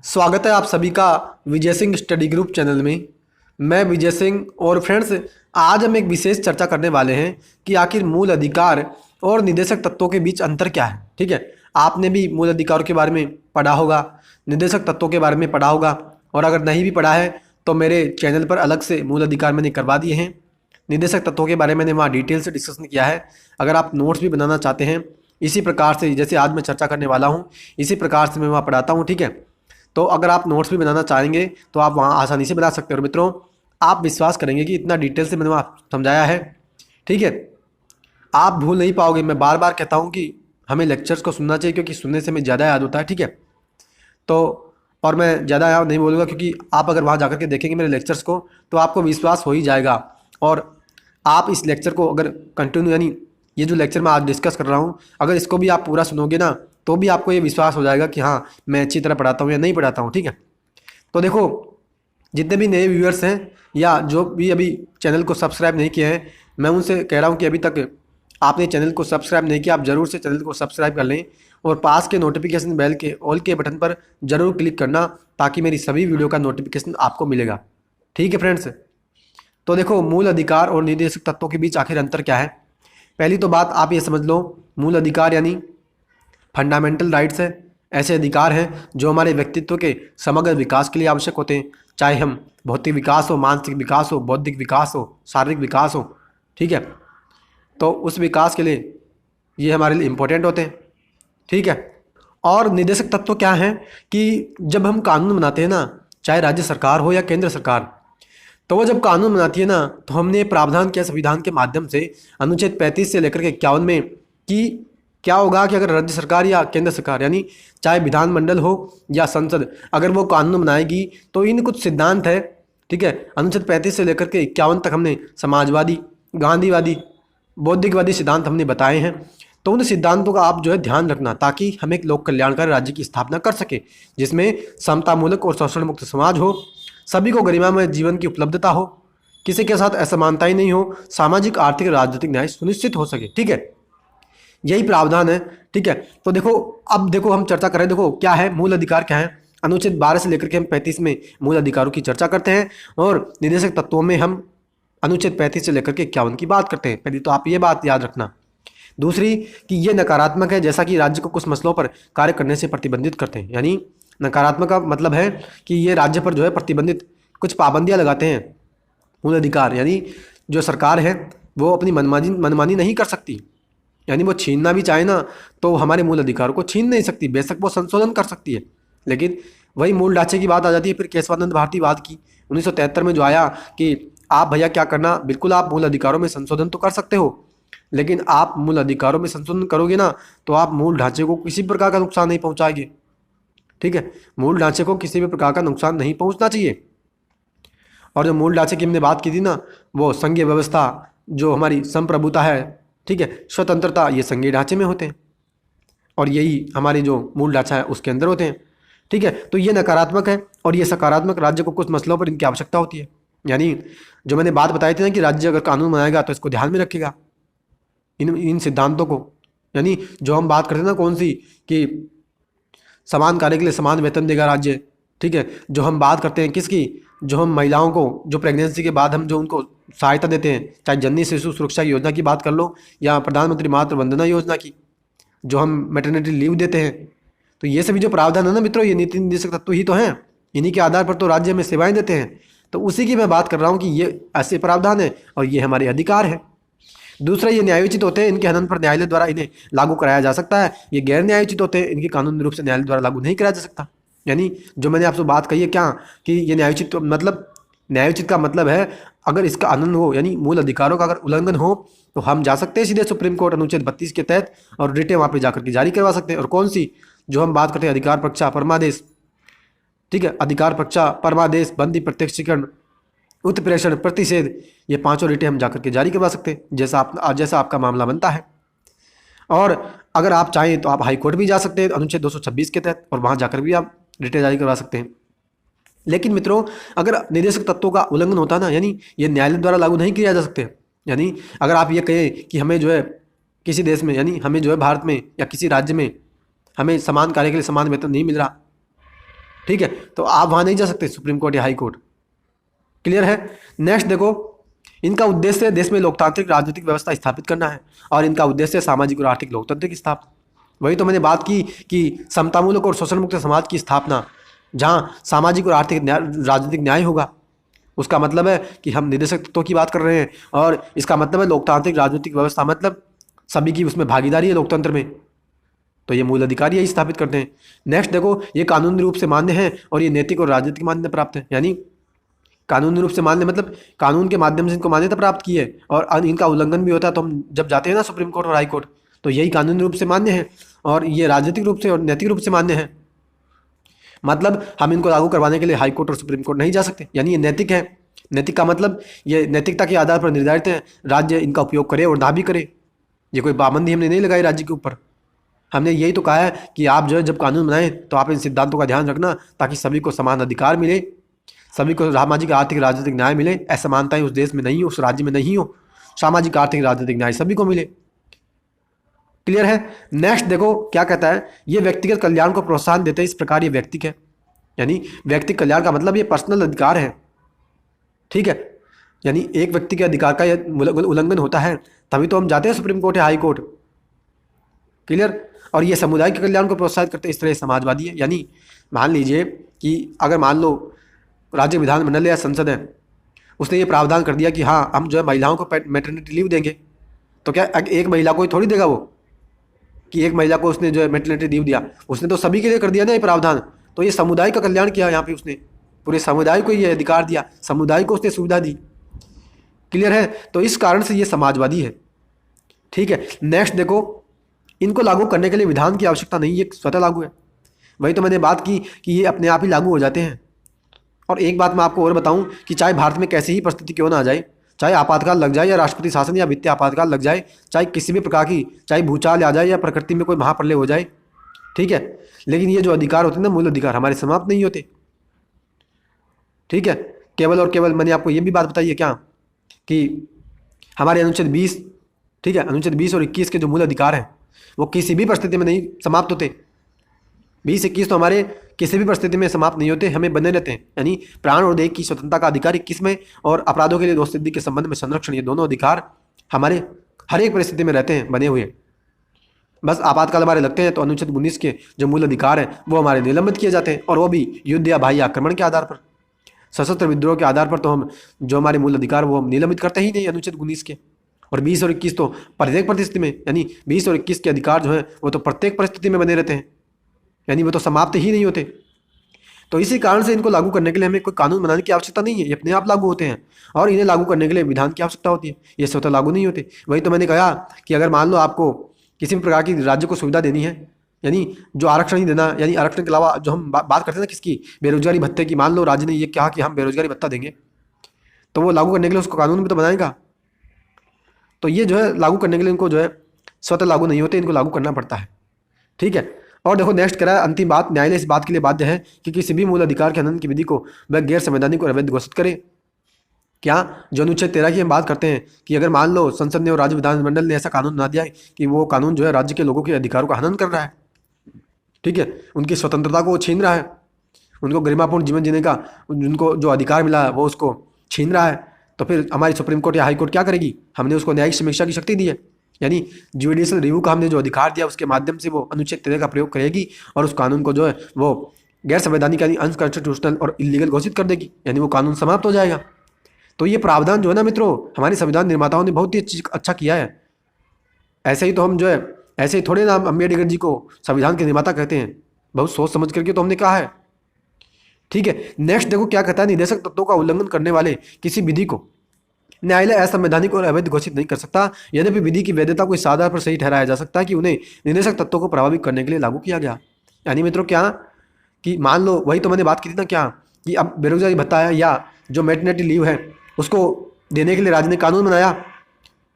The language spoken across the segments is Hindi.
स्वागत है आप सभी का Vijay Singh study group channel में। मैं विजय सिंह और फ्रेंड्स, आज हम एक विशेष चर्चा करने वाले हैं कि आखिर मूल अधिकार और निदेशक तत्वों के बीच अंतर क्या है। ठीक है, आपने भी मूल अधिकारों के बारे में पढ़ा होगा, निदेशक तत्वों के बारे में पढ़ा होगा, और अगर नहीं भी पढ़ा है तो मेरे चैनल पर अलग से मूल अधिकार मैंने करवा दिए हैं। निदेशक तत्वों के बारे में मैंने वहाँ डिटेल से डिस्कशन किया है। अगर आप नोट्स भी बनाना चाहते हैं इसी प्रकार से जैसे आज मैं चर्चा करने वाला हूँ, इसी प्रकार से मैं वहाँ पढ़ाता हूँ। ठीक है, तो अगर आप नोट्स भी बनाना चाहेंगे तो आप वहाँ आसानी से बना सकते हैं। और मित्रों, आप विश्वास करेंगे कि इतना डिटेल से मैंने वहाँ समझाया है। ठीक है, आप भूल नहीं पाओगे। मैं बार बार कहता हूँ कि हमें लेक्चर्स को सुनना चाहिए क्योंकि सुनने से हमें ज़्यादा याद होता है। ठीक है, तो और मैं ज़्यादा याद नहीं बोलूँगा क्योंकि आप अगर वहाँ जाकर के देखेंगे मेरे लेक्चर्स को तो आपको विश्वास हो ही जाएगा। और आप इस लेक्चर को अगर कंटिन्यू, यानी ये जो लेक्चर मैं आज डिस्कस कर रहा हूँ, अगर इसको भी आप पूरा सुनोगे ना तो भी आपको ये विश्वास हो जाएगा कि हाँ, मैं अच्छी तरह पढ़ाता हूँ या नहीं पढ़ाता हूँ। ठीक है, तो देखो, जितने भी नए व्यूअर्स हैं या जो भी अभी चैनल को सब्सक्राइब नहीं किए हैं, मैं उनसे कह रहा हूँ कि अभी तक आपने चैनल को सब्सक्राइब नहीं किया, आप ज़रूर से चैनल को सब्सक्राइब कर लें और पास के नोटिफिकेशन बेल के ऑल के बटन पर ज़रूर क्लिक करना ताकि मेरी सभी वीडियो का नोटिफिकेशन आपको मिलेगा। ठीक है फ्रेंड्स, तो देखो, मूल अधिकार और निदेशक तत्वों के बीच आखिर अंतर क्या है। पहली तो बात आप ये समझ लो, मूल अधिकार यानी फंडामेंटल राइट्स है। ऐसे अधिकार हैं जो हमारे व्यक्तित्व के समग्र विकास के लिए आवश्यक होते हैं, चाहे हम भौतिक विकास हो, मानसिक विकास हो, बौद्धिक विकास हो, शारीरिक विकास हो। ठीक है, तो उस विकास के लिए ये हमारे लिए इम्पोर्टेंट होते हैं। ठीक है, और निदेशक तत्व क्या हैं कि जब हम कानून बनाते हैं ना, चाहे राज्य सरकार हो या केंद्र सरकार, तो वो जब कानून बनाती है ना तो हमने प्रावधान किया संविधान के माध्यम से अनुच्छेद 35 से लेकर के 51 में कि क्या होगा कि अगर राज्य सरकार या केंद्र सरकार यानी चाहे विधानमंडल हो या संसद, अगर वो कानून बनाएगी तो इन कुछ सिद्धांत है। ठीक है, अनुच्छेद 35 से लेकर के 51 तक हमने समाजवादी, गांधीवादी, बौद्धिकवादी सिद्धांत हमने बताए हैं। तो उन सिद्धांतों का आप जो है ध्यान रखना ताकि हम एक लोक कल्याणकारी राज्य की स्थापना कर सके जिसमें समतामूलक और शोषण मुक्त समाज हो, सभी को गरिमामय जीवन की उपलब्धता हो, किसी के साथ असमानता ही नहीं हो, सामाजिक आर्थिक राजनीतिक न्याय सुनिश्चित हो सके। ठीक है, यही प्रावधान है। ठीक है, तो देखो, अब देखो हम चर्चा करें, देखो क्या है मूल अधिकार क्या है। अनुच्छेद 12 से लेकर के हम 35 में मूल अधिकारों की चर्चा करते हैं और निदेशक तत्वों में हम अनुच्छेद 35 से लेकर के 51 की बात करते हैं। पहली तो आप ये बात याद रखना। दूसरी कि ये नकारात्मक है, जैसा कि राज्य को कुछ मसलों पर कार्य करने से प्रतिबंधित करते हैं। यानी नकारात्मक का मतलब है कि ये राज्य पर जो है प्रतिबंधित कुछ पाबंदियां लगाते हैं। मूल अधिकार यानी जो सरकार है वो अपनी मनमानी नहीं कर सकती, यानी वो छीनना भी चाहे ना तो हमारे मूल अधिकारों को छीन नहीं सकती, बेशक वो संशोधन कर सकती है। लेकिन वही मूल ढांचे की बात आ जाती है फिर केशवानंद भारतीवाद की 1973 में जो आया कि आप भैया क्या करना, बिल्कुल आप मूल अधिकारों में संशोधन तो कर सकते हो, लेकिन आप मूल अधिकारों में संशोधन करोगे ना तो आप मूल ढांचे को किसी प्रकार का नुकसान नहीं पहुंचाएंगे। ठीक है, मूल ढांचे को किसी भी प्रकार का नुकसान नहीं पहुंचना चाहिए। और जो मूल ढांचे की हमने बात की थी ना, वो संघीय व्यवस्था, जो हमारी संप्रभुता है, ठीक है, स्वतंत्रता, ये संघीय ढांचे में होते हैं और यही हमारी जो मूल ढांचा है उसके अंदर होते हैं। ठीक है, तो ये नकारात्मक है और ये सकारात्मक, राज्य को कुछ मसलों पर इनकी आवश्यकता होती है। यानी जो मैंने बात बताई थी ना कि राज्य अगर कानून बनाएगा तो इसको ध्यान में रखेगा, इन सिद्धांतों को। यानी जो हम बात करते हैं ना कौन सी, कि समान कार्य के लिए समान वेतन देगा राज्य। ठीक है, जो हम बात करते हैं किसकी, जो हम महिलाओं को जो प्रेगनेंसी के बाद हम जो उनको सहायता देते हैं, चाहे जननी शिशु सुरक्षा योजना की बात कर लो या प्रधानमंत्री मातृ वंदना योजना की, जो हम मैटरनिटी लीव देते हैं, तो ये सभी जो प्रावधान है ना मित्रों, ये नीति निदेशक तत्व ही तो हैं। इन्हीं के आधार पर तो राज्य हमें सेवाएं देते हैं। तो उसी की मैं बात कर रहा हूँ कि ये ऐसे प्रावधान है और ये हमारे अधिकार है। दूसरा, ये न्यायोचित होते हैं, इनके हनन पर न्यायालय द्वारा इन्हें लागू कराया जा सकता है। ये गैर न्यायोचित होते हैं, इनके कानूनी रूप से न्यायालय द्वारा लागू नहीं कराया जा सकता। यानी जो मैंने आपसे बात कही है क्या, कि ये न्यायोचित मतलब, न्यायोचित का मतलब है अगर इसका हनन हो, यानी मूल अधिकारों का अगर उल्लंघन हो तो हम जा सकते हैं सीधे सुप्रीम कोर्ट अनुच्छेद 32 के तहत और रिटें वहाँ पर जाकर के जारी करवा सकते हैं। और कौन सी, जो हम बात करते हैं अधिकार परीक्षा परमादेश, ठीक है, अधिकार परीक्षा परमादेश, बंदी प्रत्यक्षीकरण, उत्प्रेषण, प्रतिषेध, ये पांचों रिटें हम जाकर के जारी करवा सकते हैं जैसा आपका मामला बनता है। और अगर आप चाहें तो आप हाई कोर्ट भी जा सकते हैं अनुच्छेद 226 के तहत और वहां जाकर भी आप रिटें जारी करवा सकते हैं। लेकिन मित्रों, अगर निदेशक तत्वों का उल्लंघन होता है ना, यानी ये न्यायालय द्वारा लागू नहीं किया जा सकते। यानी अगर आप ये कहें कि हमें जो है किसी देश में, यानी हमें जो है भारत में या किसी राज्य में हमें समान कार्य के लिए समान वेतन नहीं मिल रहा, ठीक है, तो आप वहाँ नहीं जा सकते, सुप्रीम कोर्ट या हाई कोर्ट। क्लियर है। नेक्स्ट देखो, इनका उद्देश्य देश में लोकतांत्रिक राजनीतिक व्यवस्था स्थापित करना है और इनका उद्देश्य सामाजिक और आर्थिक लोकतंत्र की स्थापना। वही तो मैंने बात की कि समतामूलक और शोषण मुक्त समाज की स्थापना, जहाँ सामाजिक और आर्थिक राजनीतिक न्याय होगा। उसका मतलब है कि हम निदेशक तत्वों की बात कर रहे हैं और इसका मतलब है लोकतांत्रिक राजनीतिक व्यवस्था, मतलब सभी की उसमें भागीदारी है लोकतंत्र में। तो ये मूल अधिकार यही स्थापित करते हैं। नेक्स्ट देखो, ये कानूनी रूप से मान्य है और ये नैतिक और राजनीतिक मान्यता प्राप्त है। यानी कानूनी रूप से मान्य मतलब कानून के माध्यम से इनको मान्यता प्राप्त की है और इनका उल्लंघन भी होता है तो हम जब जाते हैं ना सुप्रीम कोर्ट और हाई कोर्ट, तो यही कानूनी रूप से मान्य है और ये राजनीतिक रूप से और नैतिक रूप से मान्य है। मतलब हम इनको लागू करवाने के लिए हाई कोर्ट और सुप्रीम कोर्ट नहीं जा सकते, यानी ये नैतिक है। नैतिक का मतलब ये नैतिकता के आधार पर निर्धारित है, राज्य इनका उपयोग करे और ना भी करे। ये कोई पाबंदी हमने नहीं लगाई राज्य के ऊपर। हमने यही तो कहा है कि आप जो है जब कानून बनाएं तो आप इन सिद्धांतों का ध्यान रखना ताकि सभी को समान अधिकार मिले, सभी को सामाजिक आर्थिक राजनीतिक न्याय मिले। असमानताएं उस देश में नहीं हो, उस राज्य में नहीं हो, सामाजिक आर्थिक राजनीतिक न्याय सभी को मिले। क्लियर है। नेक्स्ट देखो क्या कहता है, ये व्यक्तिगत कल्याण को प्रोत्साहन देते हैं, इस प्रकार ये व्यक्तिक है। यानी व्यक्तिगत कल्याण का मतलब ये पर्सनल अधिकार है। ठीक है, यानी एक व्यक्ति के अधिकार का यह उल्लंघन होता है तभी तो हम जाते हैं सुप्रीम कोर्ट या हाई कोर्ट। क्लियर। और ये समुदाय के कल्याण को प्रोत्साहित करते हैं, इस तरह समाजवादी है। यानी मान लीजिए कि अगर मान लो राज्य विधानमंडल या संसद है, उसने ये प्रावधान कर दिया कि हाँ हम जो है महिलाओं को मैटरनिटी लीव देंगे, तो क्या एक महिला को ही थोड़ी देगा वो, कि एक महिला को उसने जो है मैटरनिटी लीव दिया, उसने तो सभी के लिए कर दिया ना ये प्रावधान। तो ये समुदाय का कल्याण किया यहाँ पे, उसने पूरे समुदाय को ये अधिकार दिया, समुदाय को उसने सुविधा दी। क्लियर है। तो इस कारण से ये समाजवादी है। ठीक है। नेक्स्ट देखो, इनको लागू करने के लिए विधान की आवश्यकता नहीं, ये स्वतः लागू है। वही तो मैंने बात की कि ये अपने आप ही लागू हो जाते हैं। और एक बात मैं आपको और बताऊं कि चाहे भारत में कैसी ही परिस्थिति क्यों ना आ जाए, चाहे आपातकाल लग जाए या राष्ट्रपति शासन या वित्तीय आपातकाल लग जाए, चाहे किसी भी प्रकार की, चाहे भूचाल आ जाए या प्रकृति में कोई महाप्रलय हो जाए, ठीक है, लेकिन ये जो अधिकार होते हैं ना, मूल अधिकार हमारे समाप्त नहीं होते। ठीक है। केवल और केवल मैंने आपको ये भी बात बताई है क्या कि हमारे अनुच्छेद 20, ठीक है, अनुच्छेद 20 और 21 के जो मूल अधिकार हैं वो किसी भी परिस्थिति में नहीं समाप्त होते। 20-21 तो हमारे किसी भी परिस्थिति में समाप्त नहीं होते, हमें बने रहते हैं। यानी प्राण और देह की स्वतंत्रता का अधिकार 21 में और अपराधों के लिए दोष सिद्धि के संबंध में संरक्षण, ये दोनों अधिकार हमारे हर एक परिस्थिति में रहते हैं, बने हुए। बस आपातकाल हमारे लगते हैं तो अनुच्छेद 19 के जो मूल अधिकार हैं वो हमारे निलंबित किए जाते हैं, और वो भी युद्ध या बाह्य आक्रमण के आधार पर, सशस्त्र विद्रोह के आधार पर। तो हम जो हमारे मूल अधिकार वो हम निलंबित करते ही नहीं अनुच्छेद 19 के। और 20 और 21 तो प्रत्येक परिस्थिति में, यानी 20 और 21 के अधिकार जो है वो तो प्रत्येक परिस्थिति में बने रहते हैं, यानी वो तो समाप्त ही नहीं होते। तो इसी कारण से इनको लागू करने के लिए हमें कोई कानून बनाने की आवश्यकता नहीं है, ये अपने आप लागू होते हैं। और इन्हें लागू करने के लिए विधान की आवश्यकता होती है, ये स्वतः लागू नहीं होते। वही तो मैंने कहा कि अगर मान लो आपको किसी भी प्रकार की राज्य को सुविधा देनी है, यानी जो आरक्षण ही देना, यानी आरक्षण के अलावा जो हम बात करते हैं ना किसकी, बेरोजगारी भत्ते की, मान लो राज्य ने ये कहा कि हम बेरोजगारी भत्ता देंगे, तो वो लागू करने के लिए उसको कानून भी तो बनाएगा। तो ये जो है लागू करने के लिए इनको जो है स्वतः लागू नहीं होते, इनको लागू करना पड़ता है। ठीक है। और देखो नेक्स्ट करा अंतिम बात, न्यायालय इस बात के लिए बाध्य है कि किसी भी मूल अधिकार के हनन की विधि को वह गैर संवैधानिक और अवैध घोषित करे। क्या जो अनुच्छेद 13 की हम बात करते हैं कि अगर मान लो संसद ने और राज्य विधानमंडल ने ऐसा कानून बना दिया है कि वो कानून जो है राज्य के लोगों के अधिकारों का हनन कर रहा है, ठीक है, उनकी स्वतंत्रता को छीन रहा है, उनको गरिमापूर्ण जीवन जीने का उनको जो अधिकार मिला है वो उसको छीन रहा है, तो फिर हमारी सुप्रीम कोर्ट या हाई कोर्ट क्या करेगी? हमने उसको न्यायिक समीक्षा की शक्ति दी है, यानी जुडिशियल रिव्यू का हमने जो अधिकार दिया उसके माध्यम से वो अनुच्छेद 13 का प्रयोग करेगी और उस कानून को जो है वो गैर संवैधानिक यानी अनकॉन्स्टिट्यूशनल और इलीगल घोषित कर देगी, यानी वो कानून समाप्त हो जाएगा। तो ये प्रावधान जो है ना मित्रों, हमारे संविधान निर्माताओं ने बहुत ही अच्छा किया है। ऐसे ही तो हम जो है, ऐसे ही थोड़े ना अम्बेडकर जी को संविधान के निर्माता कहते हैं, बहुत सोच समझ करके तो हमने कहा है। ठीक है। नेक्स्ट देखो क्या कहता है, निदेशक तत्वों का उल्लंघन करने वाले किसी विधि को न्यायालय असंवैधानिक और अवैध घोषित नहीं कर सकता, यद्यपि विधि की वैधता को इस आधार पर सही ठहराया जा सकता है कि उन्हें निदेशक तत्वों को प्रभावित करने के लिए लागू किया गया। यानी मित्रों क्या कि मान लो, वही तो मैंने बात की थी ना क्या, कि अब बेरोजगारी भत्ता है या जो मैटरनिटी लीव है उसको देने के लिए राज्य ने कानून बनाया,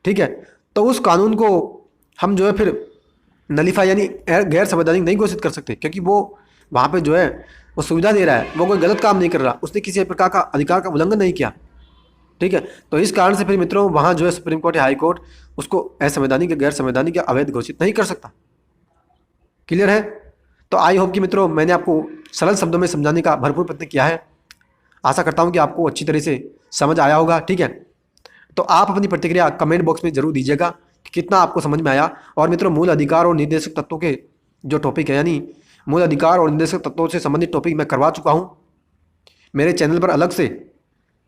ठीक है, तो उस कानून को हम जो है फिर नलीफाई यानी गैर संवैधानिक नहीं घोषित कर सकते, क्योंकि वो वहाँ पे जो है वो सुविधा दे रहा है, वो कोई गलत काम नहीं कर रहा, उसने किसी प्रकार का अधिकार का उल्लंघन नहीं किया। ठीक है। तो इस कारण से फिर मित्रों वहाँ जो है सुप्रीम कोर्ट या हाई कोर्ट उसको असंवैधानिक या गैर संवैधानिक या अवैध घोषित नहीं कर सकता। क्लियर है। तो आई होप कि मित्रों मैंने आपको सरल शब्दों में समझाने का भरपूर प्रयत्न किया है। आशा करता हूँ कि आपको अच्छी तरह से समझ आया होगा। ठीक है, तो आप अपनी प्रतिक्रिया कमेंट बॉक्स में जरूर दीजिएगा कि कितना आपको समझ में आया। और मित्रों, मूल अधिकार और निर्देशक तत्वों के जो टॉपिक है, यानी मूल अधिकार और निर्देशक तत्वों से संबंधित टॉपिक मैं करवा चुका हूँ। मेरे चैनल पर अलग से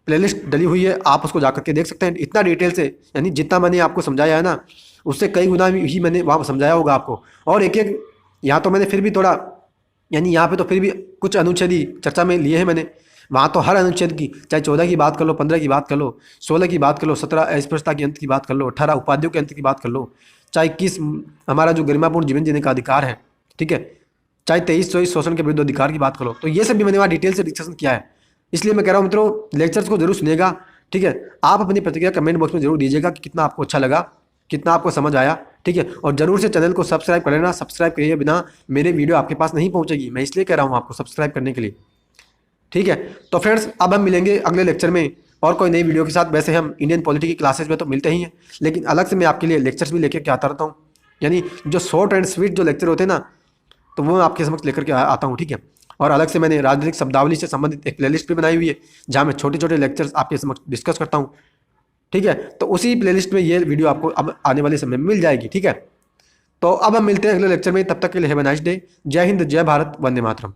प्लेलिस्ट डली हुई है, आप उसको जाकर के देख सकते हैं। इतना डिटेल से, यानी जितना मैंने आपको समझाया है ना, उससे कई गुना ही मैंने वहाँ समझाया होगा आपको। और एक एक यहाँ तो मैंने फिर भी थोड़ा, यानी यहाँ पे तो फिर भी कुछ अनुच्छेदी चर्चा में लिए हैं मैंने। वहाँ तो हर अनुच्छेद की, चाहे 14 की बात कर लो, 15 की बात कर लो, 16 की बात कर लो, 17 अस्पृश्यता के अंत की बात कर लो, 18 उपाधियों के अंत की बात कर लो, चाहे किस हमारा जो गरिमापूर्ण जीवन जीने का अधिकार है, ठीक है, चाहे 23-24 शोषण के विरुद्ध अधिकार की बात करो, तो ये सब भी मैंने वहाँ डिटेल से डिस्कशन किया है। इसलिए मैं कह रहा हूँ मित्रों, लेक्चर्स को जरूर सुनिएगा। ठीक है, आप अपनी प्रतिक्रिया कमेंट बॉक्स में जरूर दीजिएगा कि कितना आपको अच्छा लगा, कितना आपको समझ आया। ठीक है, और जरूर से चैनल को सब्सक्राइब कर लेना। सब्सक्राइब किए बिना मेरे वीडियो आपके पास नहीं पहुंचेगी, मैं इसलिए कह रहा हूँ आपको सब्सक्राइब करने के लिए। ठीक है, तो फ्रेंड्स, अब हम मिलेंगे अगले लेक्चर में और कोई नई वीडियो के साथ। वैसे हम इंडियन पॉलिटी की क्लासेज में तो मिलते ही हैं, लेकिन अलग से मैं आपके लिए लेक्चर्स भी लेकर के आता रहता हूँ। यानी जो शॉर्ट एंड स्वीट जो लेक्चर होते हैं ना, तो वो मैं आपके समक्ष लेकर के आता हूँ। ठीक है, और अलग से मैंने राजनीतिक शब्दावली से संबंधित एक प्लेलिस्ट भी बनाई हुई है, जहाँ मैं छोटे छोटे लेक्चर्स आपके समक्ष डिस्कस करता हूँ। ठीक है, तो उसी प्लेलिस्ट में ये वीडियो आपको अब आने वाले समय में मिल जाएगी। ठीक है, तो अब हम मिलते हैं अगले लेक्चर में। तब तक के लिए हैव अ नाइस डे। जय हिंद, जय भारत, वंदे मातरम।